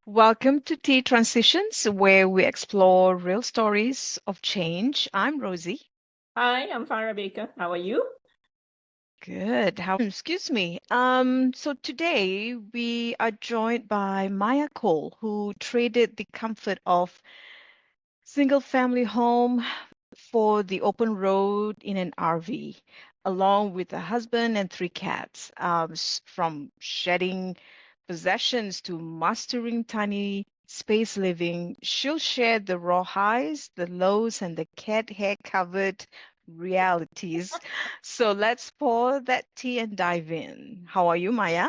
Welcome to Tea Transitions, where we explore real stories of change. I'm Rosie. Hi, I'm Farah Baker. How are you? Good. Excuse me. So today we are joined by Maya Cole, who traded the comfort of single family home for the open road in an RV, along with a husband and three cats. From shedding possessions to mastering tiny space living, she'll share the raw highs, the lows, and the cat hair covered realities. So let's pour that tea and dive in. How are you, Maya?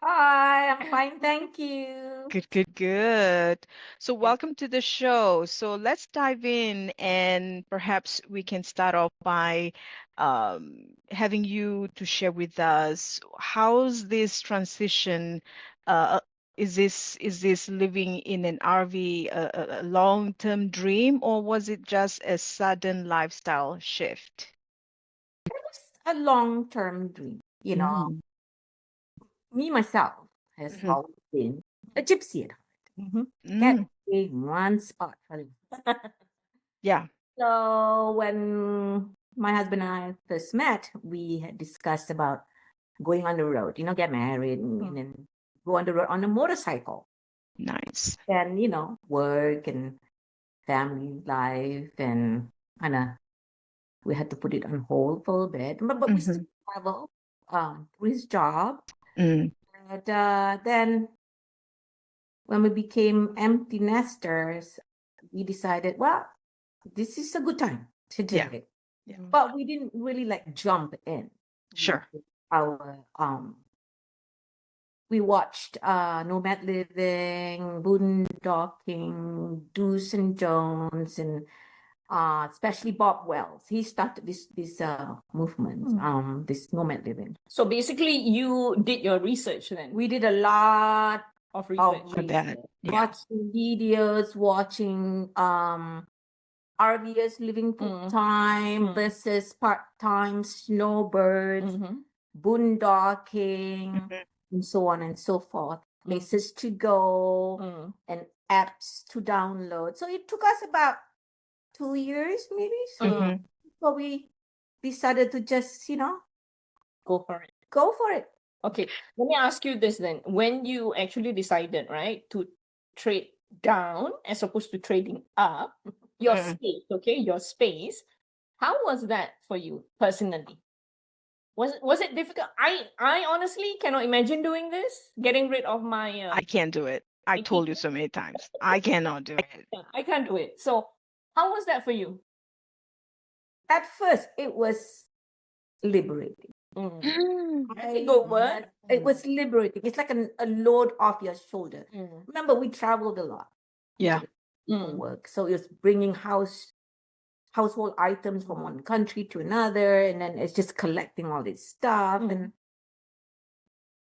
Hi, I'm fine, thank you. Good. So, Yeah. welcome to the show. So, let's dive in, and perhaps we can start off by having you to share with us how's this transition. Uh, is this living in an RV a long-term dream, or was it just a sudden lifestyle shift? It's a long-term dream. Mm-hmm. Me myself has Mm-hmm. always been a gypsy at heart. Can't Mm, stay in one spot for live. yeah. So when my husband and I first met, we had discussed about going on the road, get married and then go on the road on a motorcycle. Nice. And, work and family life and kind of we had to put it on hold for a bit, but we Mm-hmm. still travel for his job. Mm, And then when we became empty nesters, we decided, well, this is a good time to do yeah. it. Yeah. But we didn't really like jump in. Sure. Our we watched Nomad Living, Boondocking, Do's and Jones, and especially Bob Wells. He started this movement, this nomad living. So basically, you did your research then We did a lot of of research. For that. research, Yeah. watching videos, watching RVers living full time versus part time, snowbirds, boondocking, Mhm. and so on and so forth. Places to go and apps to download. So it took us about 2 years, maybe. So Mhm. so we decided to just, Go for it. go for it. Okay, let me ask you this then. When you actually decided, right, to trade down as opposed to trading up, your Mm. space, okay, your space, how was that for you personally? Was it difficult? I honestly cannot imagine doing this, getting rid of my I can't do it. I my told you keyboard. so many times. I cannot do it. I can't do it. So how was that for you? At first, it was liberating. That's a good word. It was liberating. It's like a load off your shoulder. Remember, we traveled a lot Yeah. for work. So it was bringing household items from one country to another, and then it's just collecting all this stuff. And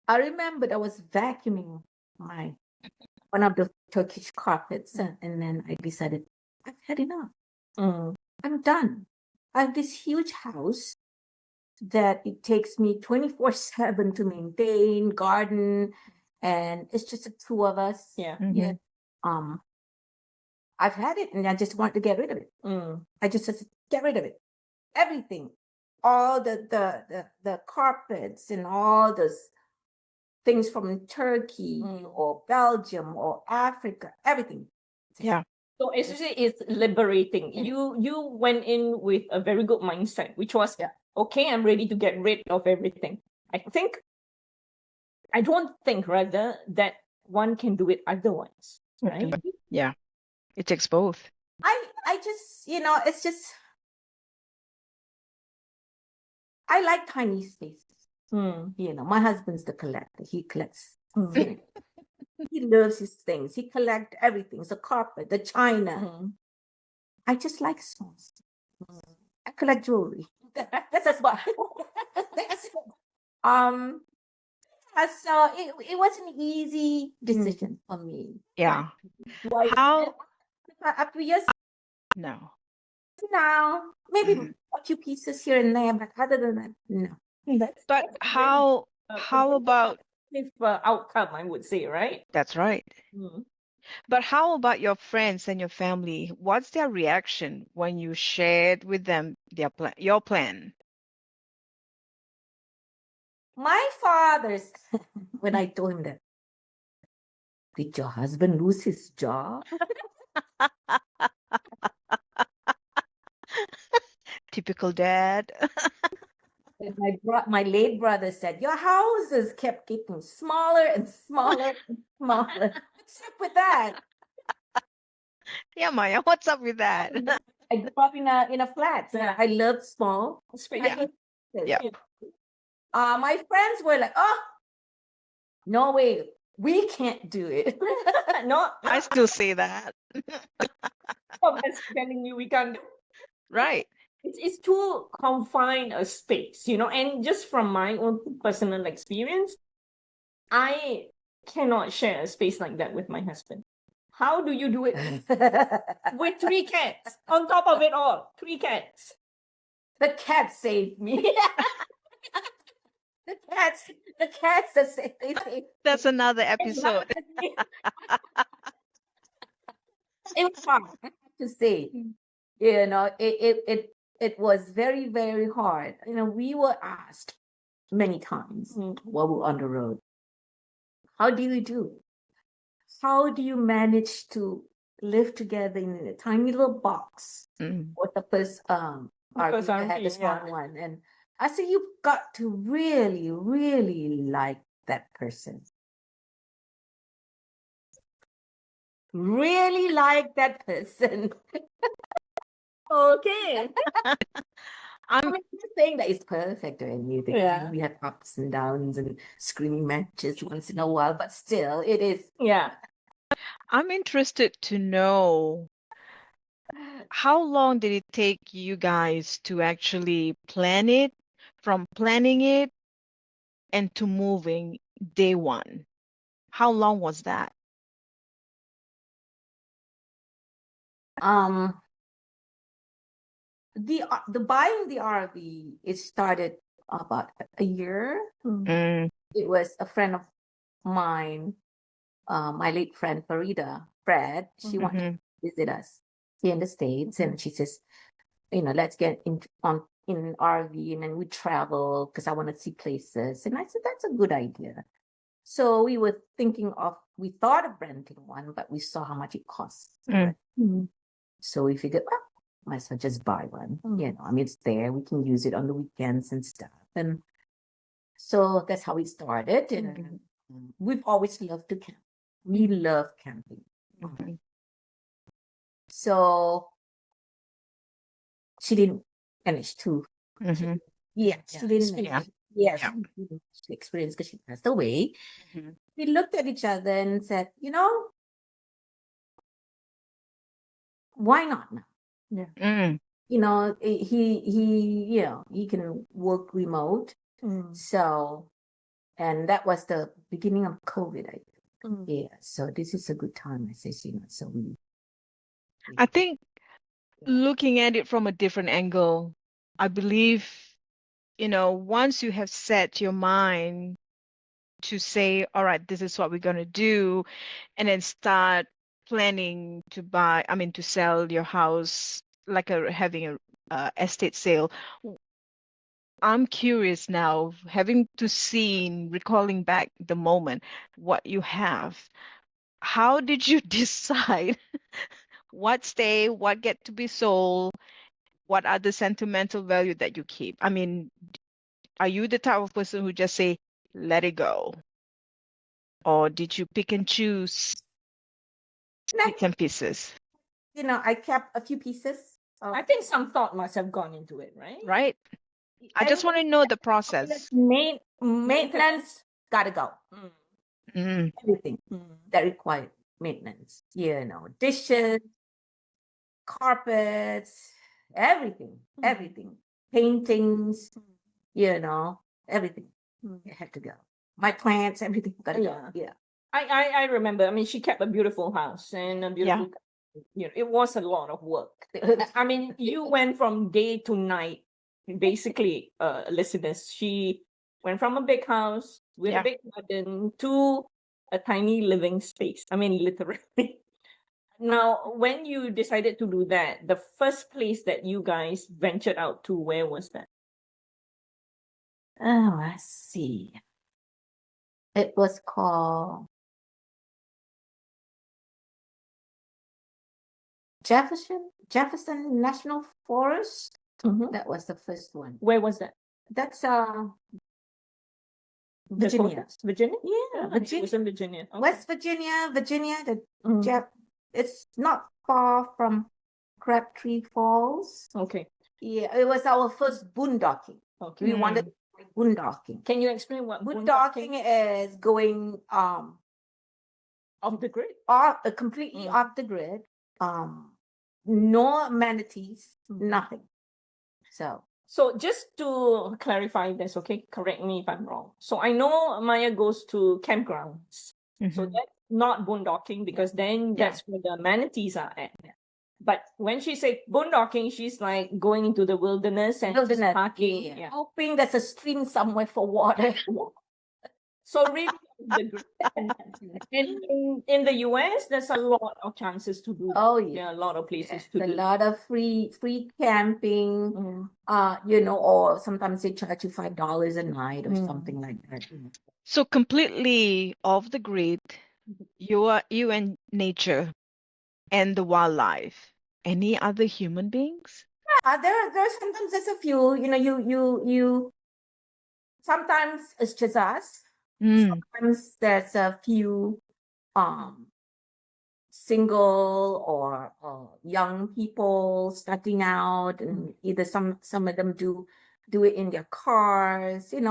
I remembered I was vacuuming my one of the Turkish carpets, and then I decided I've had enough. I'm done. I have this huge house that it takes me 24/7 to maintain, garden, and it's just the two of us. Yeah. Yeah. I've had it, and I just want to get rid of it. I just said, get rid of it. Everything, all the carpets and all those things from Turkey or Belgium or Africa, everything. Yeah. So essentially, it's liberating. You went in with a very good mindset, which was okay. I'm ready to get rid of everything. I don't think rather that one can do it otherwise, right? Yeah. It takes both. I just, it's just, I like tiny spaces. My husband's the collector. He collects things. He loves his things. He collects everything. The carpet, the china. I just like small stuff. I collect jewelry. That's what. um. So it was an easy decision for me. Yeah. Do I How? after years No. now, maybe Mhm. a few pieces here and there, but other than that, no. But That's very how about outcome, I would say, right? That's right. Mm. But how about your friends and your family? What's their reaction when you shared with them your plan? My father's, when I told him that, did your husband lose his job? Typical dad. And my late brother said, your houses kept getting smaller and smaller and smaller. What's up with that? Yeah, Maya, what's up with that? I grew up in a flat. So Yeah. I loved small. Space. Yeah. Yeah. My friends were like, oh, no way, we can't do it. No, I still say that. that's telling you we can't do. Right. It's to confine a space, and just from my own personal experience, I cannot share a space like that with my husband. How do you do it with 3 cats on top of it all? 3 cats. The cat saved me. the cats that they saved. That's another episode. It was hard, I have to say. It was very, very hard. We were asked many times while we were on the road, how do you do it? How do you manage to live together in a tiny little box? With the first RV that had the smart one? And I said, you've got to really, really like that person. Really like that person. Okay. I'm not saying that it's perfect or anything. Yeah. We have ups and downs and screaming matches once in a while, but still, it is. Yeah. I'm interested to know how long did it take you guys to actually plan it, from planning it and to moving day one? How long was that? The buying the RV, it started about a year. It was a friend of mine, my late friend Fred. She wanted to visit us here in the States, and she says, let's get in RV and then we travel because I want to see places. And I said, that's a good idea. So we thought of renting one, but we saw how much it costs. So we figured, well, might as well just buy one. It's there. We can use it on the weekends and stuff. And so that's how we started. And we've always loved to camp. We love camping. So she didn't manage to. She didn't. She experienced because she passed away. We looked at each other and said, why not now? He can work remote. So, and that was the beginning of COVID, I think. Yeah. So this is a good time, I say, so I think looking at it from a different angle, I believe, once you have set your mind to say, all right, this is what we're going to do, and then start planning to sell your house, like having a estate sale. I'm curious now, having recalling back the moment, what you have. How did you decide what stay, what get to be sold, what are the sentimental value that you keep? I mean, are you the type of person who just say, let it go? Or did you pick and choose bits and pieces? I kept a few pieces. I think some thought must have gone into it, right? Right. I just want to know the process. Maintenance gotta go. Everything that required maintenance. Dishes, carpets, everything. Paintings, everything. It had to go. My plants, everything gotta go. Yeah. I remember. I mean, she kept a beautiful house and a beautiful. It was a lot of work. I mean, you went from day to night, basically, listeners. She Went from a big house with a Yeah. big garden to a tiny living space. I mean, literally. Now, when you decided to do that, the first place that you guys ventured out to, where was that? Oh, I see. It was called Jefferson National Forest. Mhm. That was the first one. Where was that? That's Dakota? Virginia. Virginia? Yeah, It Virginia. was in Virginia. Okay. West Virginia. Mm. It's not far from Crabtree Falls. Okay. Yeah, it was our first boondocking. Okay. We wanted to try boondocking. Can you explain what Boondocking is going off the grid? completely Mm. off the grid. No amenities, nothing. So just to clarify this, okay, correct me if I'm wrong. So I know Maya goes to campgrounds. So Mhm. that's not boondocking because then Yeah. that's where the amenities are at. But when she said boondocking, she's like going into the wilderness and just parking. Yeah. Hoping there's a stream somewhere for water. So really, in the US, there's a lot of chances to do that. Oh There are a lot of places to a do. lot of free camping. Mm. Or sometimes they charge you $5 a night or Mm. something like that. So completely off the grid, you and nature and the wildlife. Any other human beings? There sometimes there's a few. You sometimes it's just us. Mm. Sometimes there's a few single or young people starting out, and either some of them do it in their cars, and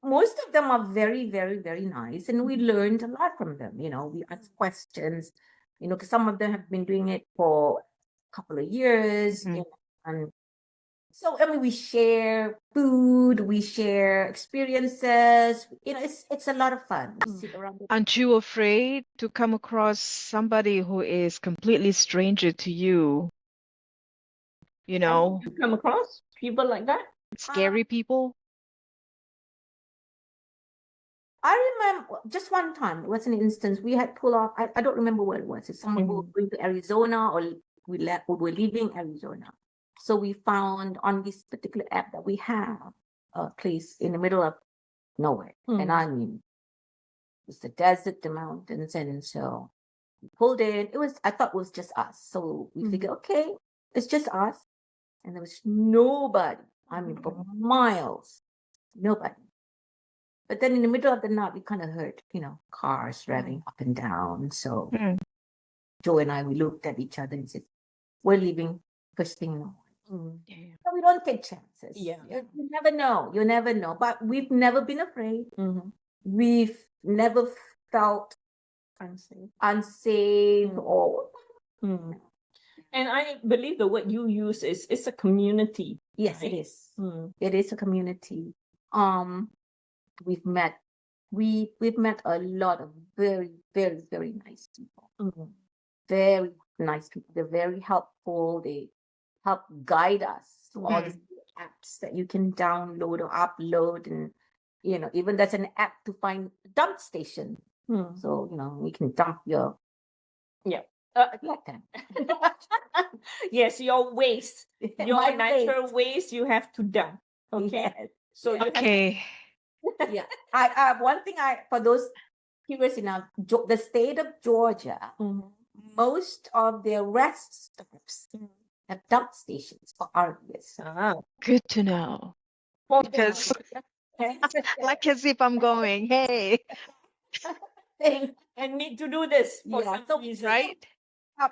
most of them are very, very, very nice, and we learned a lot from them. We asked questions, because some of them have been doing it for a couple of years, and so, I mean, we share food, we share experiences. It's a lot of fun. We sit around the Aren't you afraid to come across somebody who is completely stranger to you? Have you come across people like that? Scary people? I remember just one time, it was an instance we had pulled off. I don't remember what it was. It's someone who was going to Arizona, or we were leaving Arizona. So we found on this particular app that we have a place in the middle of nowhere. And I mean, it's the desert, the mountains, and so we pulled in. I thought it was just us. So we figured, okay, it's just us. And there was nobody. I mean, for miles, nobody. But then in the middle of the night, we kind of heard, cars revving up and down. So Joe and I, we looked at each other and said, we're leaving first thing in the morning. So we don't take chances. Yeah. You never know. You never know. But we've never been afraid. We've never felt unsafe or. And I believe the word you use is it's a community. Yes, right? it is. It is a community. We've met a lot of very, very, very nice people. Very nice people. They're very helpful. They help guide us to all these apps that you can download or upload, and even there's an app to find a dump station. So you can dump your like that. Yes, your waste, your My natural waste you have to dump. Okay. Yes. So you have Okay. Yeah. I one thing for those curious enough, the state of Georgia, most of their rest stops have dump stations for RVs. Good to know. Because like as if I'm going, hey, and need to do this for some reason. right?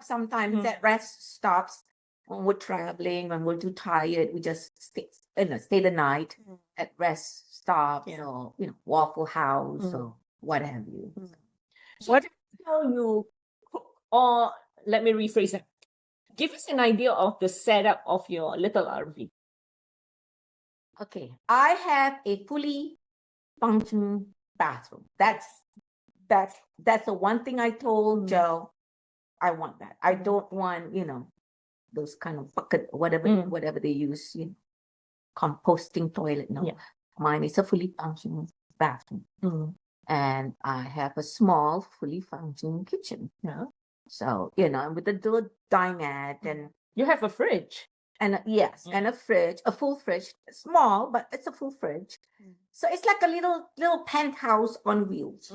Sometimes at rest stops when we're traveling, when we're too tired, we just stay the night at rest stops or Waffle House or what have you. So what how you cook, or let me rephrase that. Give us an idea of the setup of your little RV. Okay, I have a fully functioning bathroom. That's the one thing I told Joe. I want that. I don't want, those kind of bucket, whatever they use. composting toilet. No, Yeah. mine is a fully functioning bathroom. And I have a small, fully functioning kitchen. Yeah. So, with a little dinette and You have a fridge. yes, Yeah. and a fridge, a full fridge, small, but it's a full fridge. So it's like a little penthouse on wheels.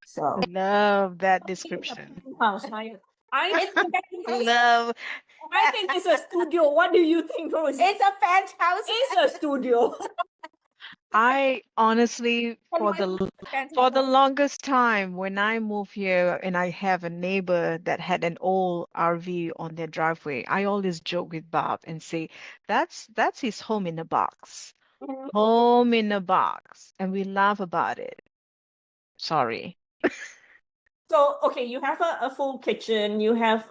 So Love that It's a description. penthouse. it's a penthouse. Love. I think it's a studio. What do you think, Rosie? It's a penthouse. It's a studio. I honestly, for the Penthouse. longest time, when I moved here and I have a neighbor that had an old RV on their driveway, I always joke with Bob and say, that's his home in a box. Home in a box. And we laugh about it. Sorry. So, okay, you have a full kitchen, you have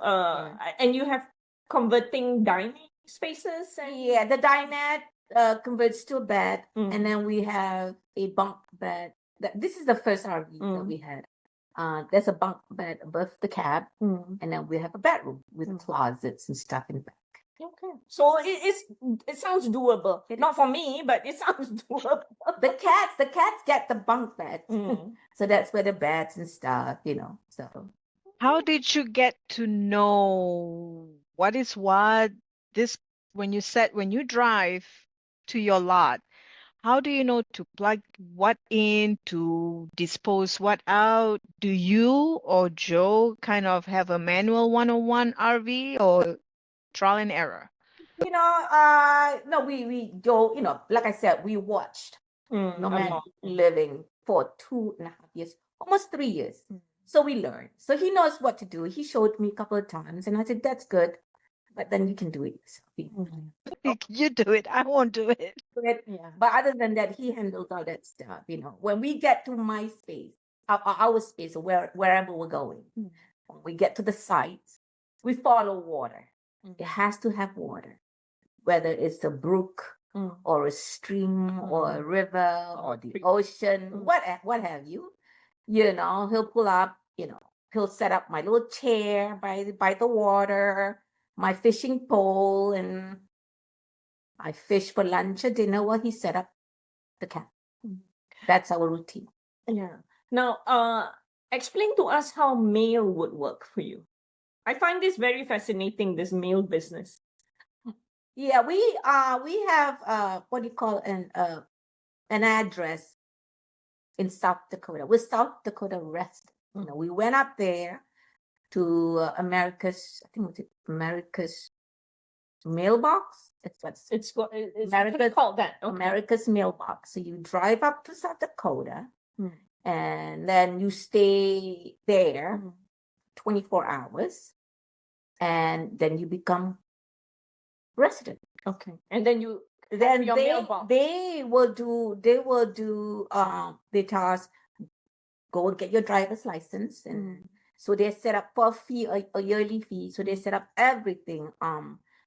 and you have converting dining spaces and Yeah, the dinette converts to a bed, and then we have a bunk bed. This is the first RV that we had. There's a bunk bed above the cab, and then we have a bedroom with closets and stuff in the back. Okay. So it sounds doable. Not for me, but it sounds doable. The cats get the bunk bed, so that's where the beds and stuff, So How did you get to know what is what this when you drive to your lot, how do you know to plug what in to dispose what out? Do you or Joe kind of have a manual 101 RV or trial and error? no, we go, like I said, we watched nomadic living for 2.5 years, almost 3 years. So we learned. So he knows what to do. He showed me a couple of times, and I said, "That's good, but then you can do it yourself." You do it. I won't do it. Yeah. But other than that, he handles all that stuff. When we get to my space, our space, wherever we're going, when we get to the sites, we follow water. It has to have water, whether it's a brook or a stream or a river or the ocean, what have you. He'll pull up. He'll set up my little chair by the water, my fishing pole, and I fish for lunch or dinner while he set up the camp. That's our routine. Yeah. Now, explain to us how mail would work for you. I find this very fascinating, this mail business. Yeah, we have what do you call an address in South Dakota. We're South Dakota residents. We went up there to America's, I think it's America's mailbox. It's America's called that. Okay. America's mailbox. So you drive up to South Dakota, and then you stay there 24 hours, and then you become resident. Okay. And then your mailbox. They will do they tell us, go and get your driver's license, and so they set up for a fee, a yearly fee. So they set up everything.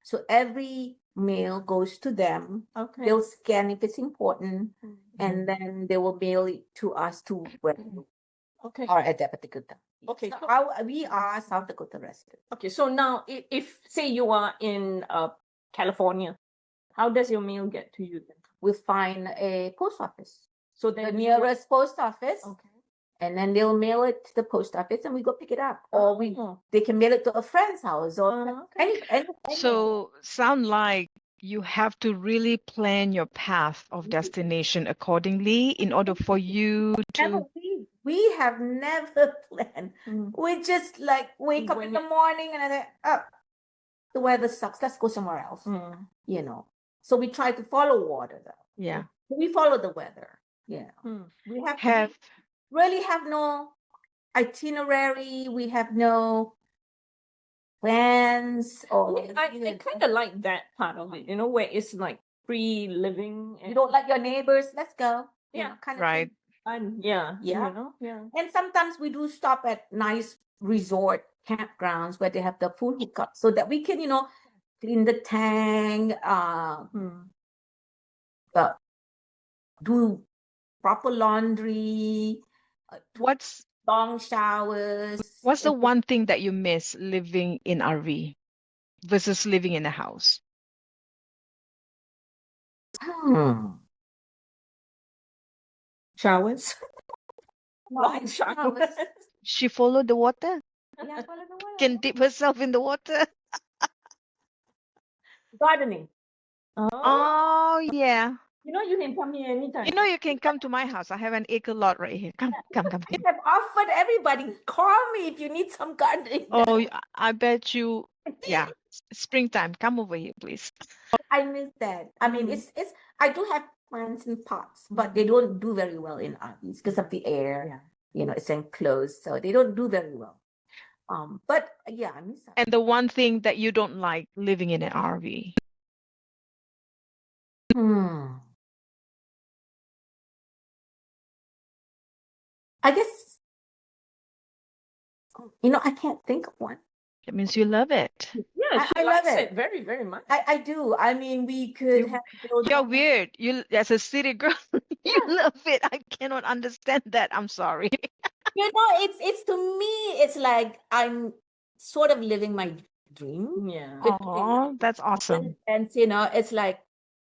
So every mail goes to them. Okay. They'll scan if it's important, and then they will mail it to us to where Okay. or at that particular time. Okay. So we are South Dakota residents. Okay. So now, if say you are in California, how does your mail get to you then? We find a post office. So The then nearest post office. Okay. And then they'll mail it to the post office, and we go pick it up, or they can mail it to a friend's house, or any. So sound like you have to really plan your path of destination accordingly in order for you to. We have never planned. We just wake up in the morning and then the weather sucks. Let's go somewhere else. So we try to follow water though. Yeah. We follow the weather. Yeah. We really have no itinerary. We have no plans. I kind of like that part of it, where it's like free living. You don't like your neighbors? Let's go. Kind of Right. thing. And yeah. And sometimes we do stop at nice resort campgrounds where they have the full hookup, so that we can, clean the tank, do proper laundry, What's long showers. What's the one thing that you miss living in RV versus living in a house? Hmm. Showers. Long Showers. showers. She followed the water, Yeah, follow the can water. dip herself in the water. Gardening. Oh, Oh, yeah. you can come here anytime. You know, you can come to my house. I have an acre lot right here. Come, come, come. I have offered everybody, call me if you need some gardening. Oh, I bet you, yeah. Springtime, come over here, please. I miss that. I mean, Mm. it's I do have plants in pots, but they don't do very well in RVs because of the air. Yeah. You know, it's enclosed, so they don't do very well. But yeah, I miss that. And the one thing that you don't like living in an RV. Hmm. I guess I can't think of one. That means you love it. Yeah, she I love likes it. it very, very much. I do. I mean, we could You- have You're built weird. You, as a city girl, you Yeah. love it. I cannot understand that. I'm sorry. It's to me, it's like I'm sort of living my dream. Yeah. Oh, that's awesome. And it's like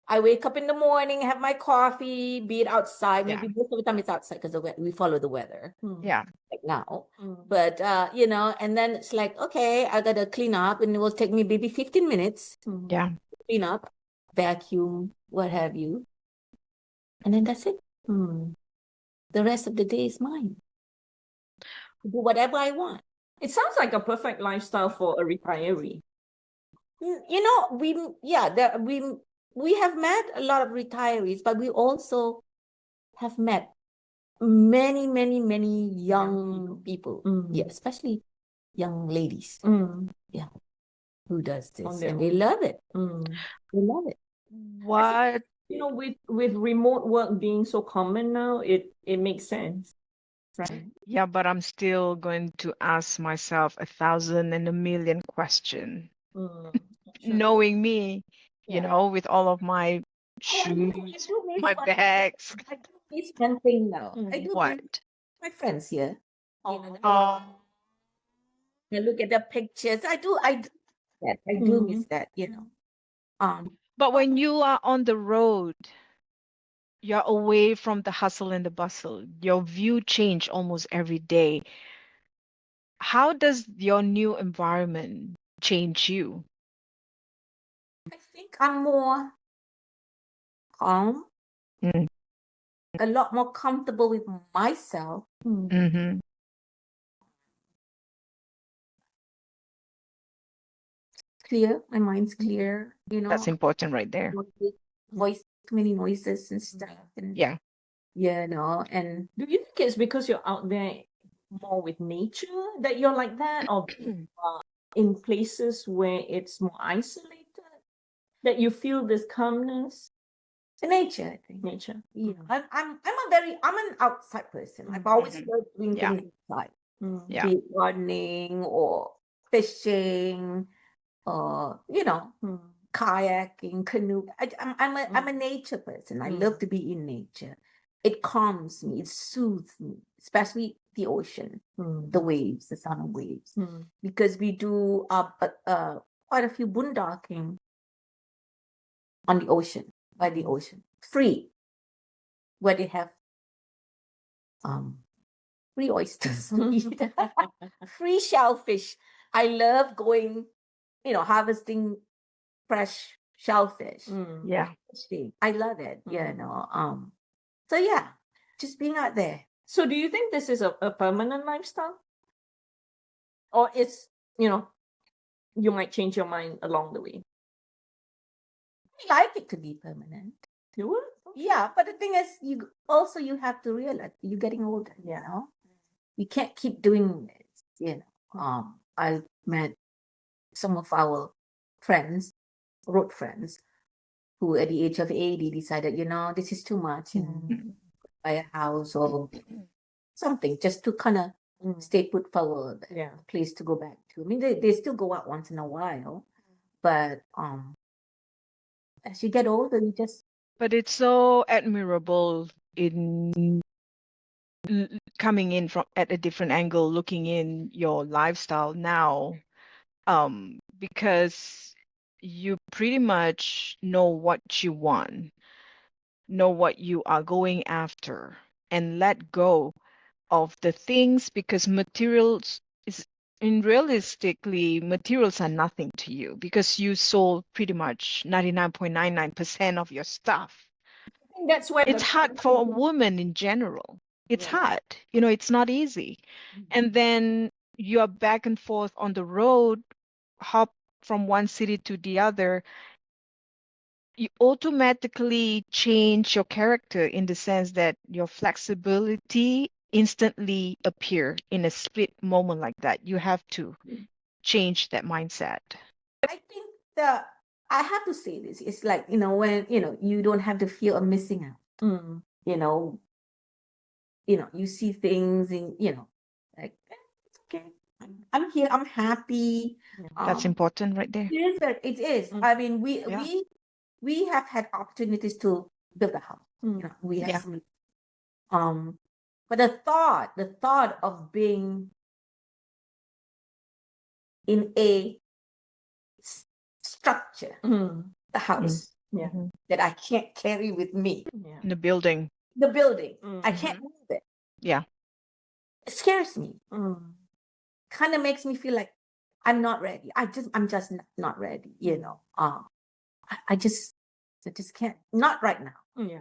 I wake up in the morning, have my coffee, be it outside. Yeah. Maybe most of the time it's outside because we follow the weather Mm. Yeah. like now. Mm. But and then it's like, okay, I gotta clean up, and it will take me maybe 15 minutes Mm. Yeah. to clean up, vacuum, what have you. And then that's it. Mm. The rest of the day is mine. Do whatever I want. It sounds like a perfect lifestyle for a retiree. We have met a lot of retirees, but we also have met many, many, many young people. Mm. Yeah, especially young ladies Mm. who does On this, their and they own. love it. Mm. They love it. What? With remote work being so common now, it makes sense, right? Yeah, but I'm still going to ask myself 1,000 and a million question. Mm. Sure. Knowing me, Yeah. with all of my Oh, I do shoes, miss my one- bags. I do miss one thing now. Mm. I do miss What? my friends here. Oh. Oh, I look at the pictures. I do that. I do miss that. but when you are on the road, you're away from the hustle and the bustle. Your view change almost every day. How does your new environment change you? I think I'm more calm, Mm. a lot more comfortable with myself. Mm. Mm-hmm. Clear, my mind's clear. That's important right there. Voice, too many noises and stuff, and Yeah. and Do you think it's because you're out there more with nature that you're like that, or in places where it's more isolated that you feel this calmness? the nature, I think. Nature. I'm an outside person. I've always Mhm. loved doing Yeah. things outside, Mm. Yeah. be it gardening or fishing, or Mm. kayaking, canoe. I'm a nature person. I love to be in nature. It calms me. It soothes me, especially the ocean, Mm. the waves, the sound of waves, Mm. because we do quite a few boondocking on the ocean, by the ocean, free, where they have free oysters to eat, free shellfish. I love going, harvesting fresh shellfish. Mm. Yeah. I love it. So yeah, just being out there. So do you think this is a permanent lifestyle? Or it's, you might change your mind along the way? I like it to be permanent. You would? Yeah, but the thing is, you have to realize you're getting older. You can't keep doing this. I met some of our friends, road friends, who at the age of 80 decided, this is too much, buy a house or something just to kind of stay put for a place to go back to. I mean, they still go out once in a while, but as you get older, you just But it's so admirable in coming in from at a different angle, looking in your lifestyle now, because you pretty much know what you want. know what you are going after, and let go of the things, because materials is in realistically materials are nothing to you because you sold pretty much 99.99% of your stuff. I think that's where It's the hard for a woman in general. It's yeah. hard. It's not easy. And then you're back and forth on the road, hop from one city to the other. You automatically change your character in the sense that your flexibility instantly appear in a split moment like that. You have to change that mindset. I think the I have to say this. It's like, when, you don't have the fear of missing out. You know, you see things and, like, it's okay. I'm here, I'm happy. That's important right there. It is. I mean, Yeah. we have had opportunities to build a house. We have Yeah. some but the thought of being in a structure, the house Yeah. Mhm. that I can't carry with me, Yeah. In the building. the building, I Mhm. can't move it. Yeah. It scares me. Kind of makes me feel like I'm not ready. I'm just not ready. I just can't. Not right now.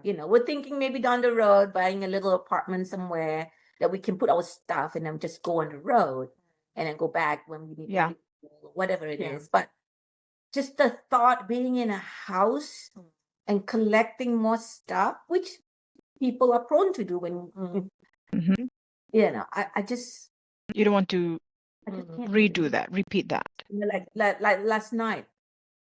Yeah. We're thinking maybe down the road buying a little apartment somewhere that we can put our stuff and then just go on the road and then go back when we need Yeah. maybe whatever it Yeah. is. But just the thought being in a house and collecting more stuff, which people are prone to do when Mhm. I just You don't want to can't redo that, repeat that. like last night.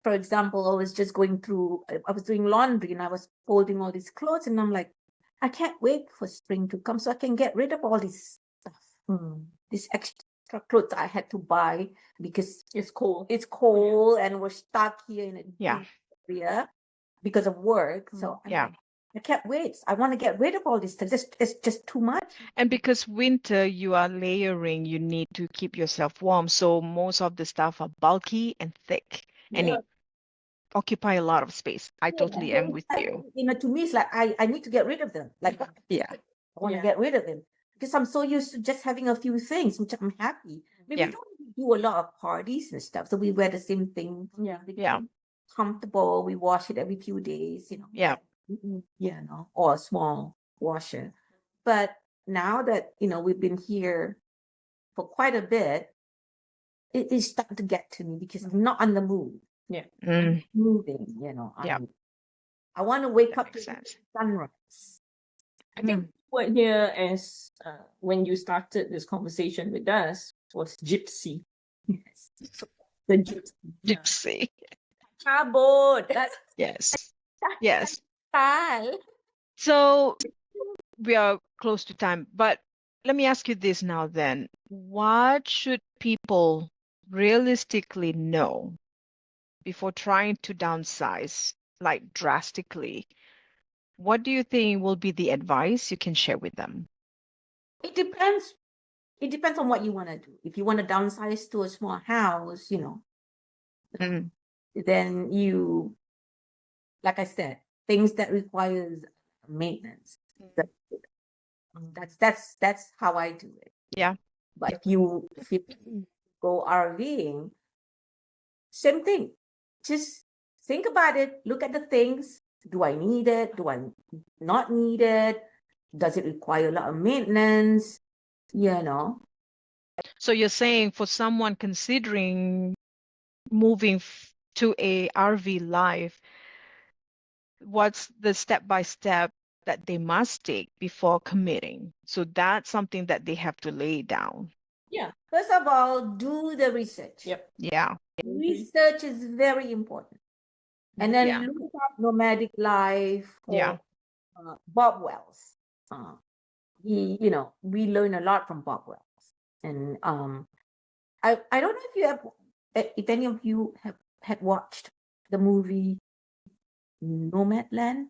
For example, I was just going through, I was doing laundry and I was folding all these clothes and I'm like, I can't wait for spring to come so I can get rid of all this stuff, this extra clothes I had to buy because It's cool. it's cold and we're stuck here in a Yeah. area because of work. So I'm Yeah. like, I can't wait. I want to get rid of all this stuff. It's just too much. And because winter, you are layering, you need to keep yourself warm. So most of the stuff are bulky and thick, and Yeah. it occupy a lot of space. I Yeah, totally so am it's with like, you. to me, it's like I need to get rid of them. Like Yeah. I want to Yeah. get rid of them because I'm so used to just having a few things, which I'm happy. I mean, Yeah. we don't do a lot of parties and stuff, so we wear the same thing. Yeah. Yeah. Comfortable. We wash it every few days, Yeah. or a small washer. But now that we've been here for quite a bit, it is starting to get to me because I'm not on the move. Yeah. Mm, Moving, yeah. I want to wake That up to makes sense. sunrise. I think what here as when you started this conversation with us was Gypsy. Yes. The Gypsy. Gypsy. Chabot. That's Yes. Yes. style. So we are close to time, but let me ask you this now then. What should people realistically know before trying to downsize, like drastically? What do you think will be the advice you can share with them? It depends. It depends on what you want to do. If you want to downsize to a small house, Mm, then like I said, things that requires maintenance. That's how I do it. yeah. But if you go RVing, same thing. Just think about it. Look at the things. Do I need it? Do I not need it? Does it require a lot of maintenance? So you're saying for someone considering moving to a RV life, what's the step by step that they must take before committing? So that's something that they have to lay down. Yeah. First of all, do the research. Yep. Yeah. Research is very important. And then Yeah. look up Nomadic Life Yeah. or Bob Wells. We learn a lot from Bob Wells. And I don't know if any of you have had watched the movie Nomadland.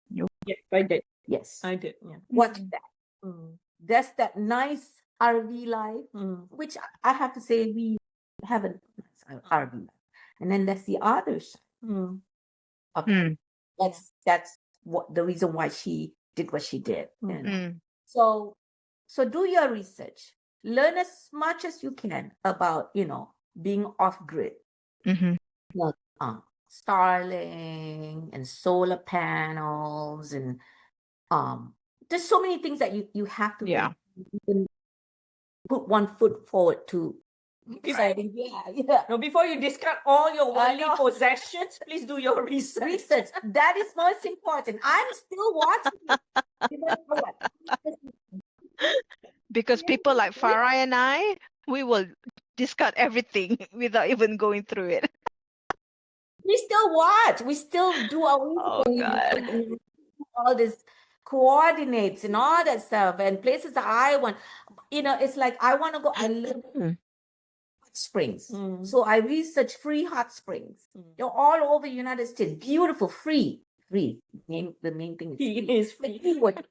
Yes, I did. Yes, I did. Yeah. watch that. Mm. That's that nice RV life, which I have to say we have a nice RV life. And then that's the other side. Mm. Okay, Mm. that's what the reason why she did what she did. You know? Mm. So do your research. Learn as much as you can about, being off grid. Mm-hmm. Like Starling and solar panels and there's so many things that you have to Yeah. even put one foot forward to say, yeah. No, before you discard all your I worldly know. possessions, please do your research. Research. That is most important. I'm still watching it. You know what? Because people like Farah and I, we will discard everything without even going through it. We still watch. We still do our Oh, research. God. And all this coordinates and all that stuff and places that I want. It's like I want to go. I live Mm. hot springs. Mm. So I research free hot springs. They're all over the United States. Beautiful, free. The main thing is He free. is The free. keyword.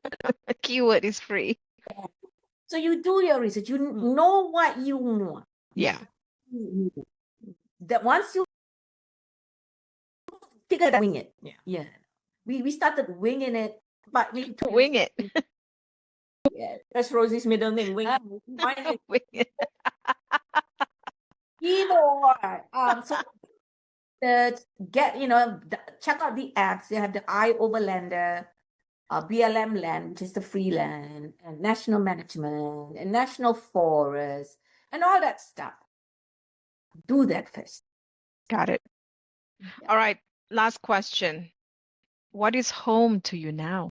A keyword is free. So you do your research. You know what you want. Yeah. That once you figure it out, wing it. Yeah. We started winging it, but maybe Wing it. yeah. That's Rosie's middle name. Wing. Mine is Wing it. Either or. So check out the apps. They have the iOverlander, BLM land, which is the free land, and national management, and national forest, and all that stuff. Do that first. Got it. All right. Last question. What is home to you now?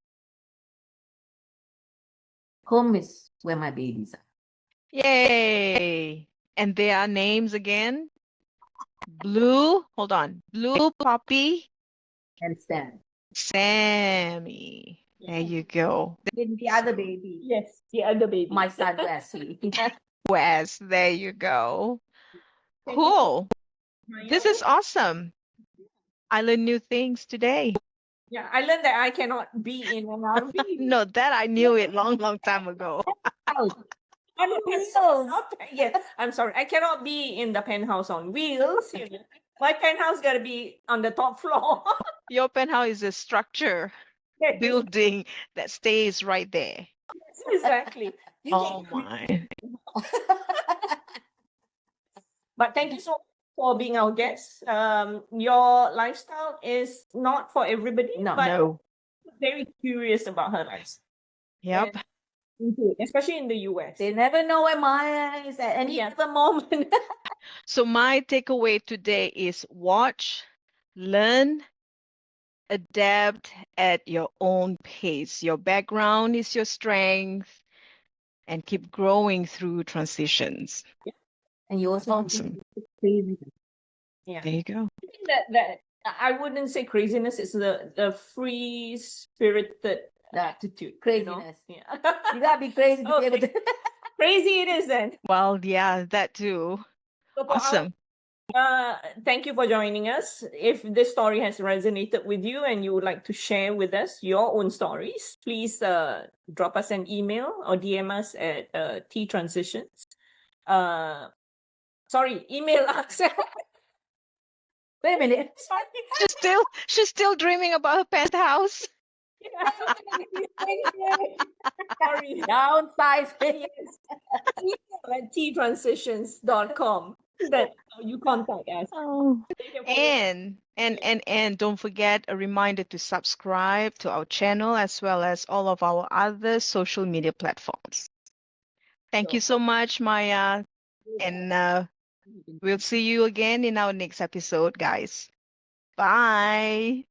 Home is where my babies are. Yay. And their names again? Blue, hold on. Blue Poppy, And Stan. Sammy. There you go. Then the other baby, yes, the other baby. my son Wesley. Wes, there you go. Thank you. Cool. This is awesome. I learned new things today. Yeah, I learned that I cannot be in an RV. No, that I knew it long time ago. I mean, Wheels. yes, I'm sorry. I cannot be in the penthouse on wheels. My penthouse got to be on the top floor. Your penthouse is a structure, Yes, building that stays right there. exactly. Oh my. But thank you so much for being our guest. Your lifestyle is not for everybody, No. but No. very curious about her lifestyle. Yep. Especially in the US. They never know where Maya is at any other moment. So my takeaway today is watch, learn, adapt at your own pace. Your background is your strength, and keep growing through transitions. And you also Awesome. crazy. Yeah. There you go. I think that I wouldn't say craziness, it's the free spirited attitude. Craziness. You know? You gotta be crazy to be able to. Crazy it is then. Well, yeah, that too. So for Awesome. thank you for joining us. If this story has resonated with you and you would like to share with us your own stories, please drop us an email or DM us at T Transitions. Sorry, email us. Wait a minute. She's still dreaming about her penthouse. Sorry. Downsize. Yes. Email at ttransitions.com. That's how you contact us. Oh. And don't forget a reminder to subscribe to our channel as well as all of our other social media platforms. Thank you so much, Maya. And we'll see you again in our next episode, guys. Bye.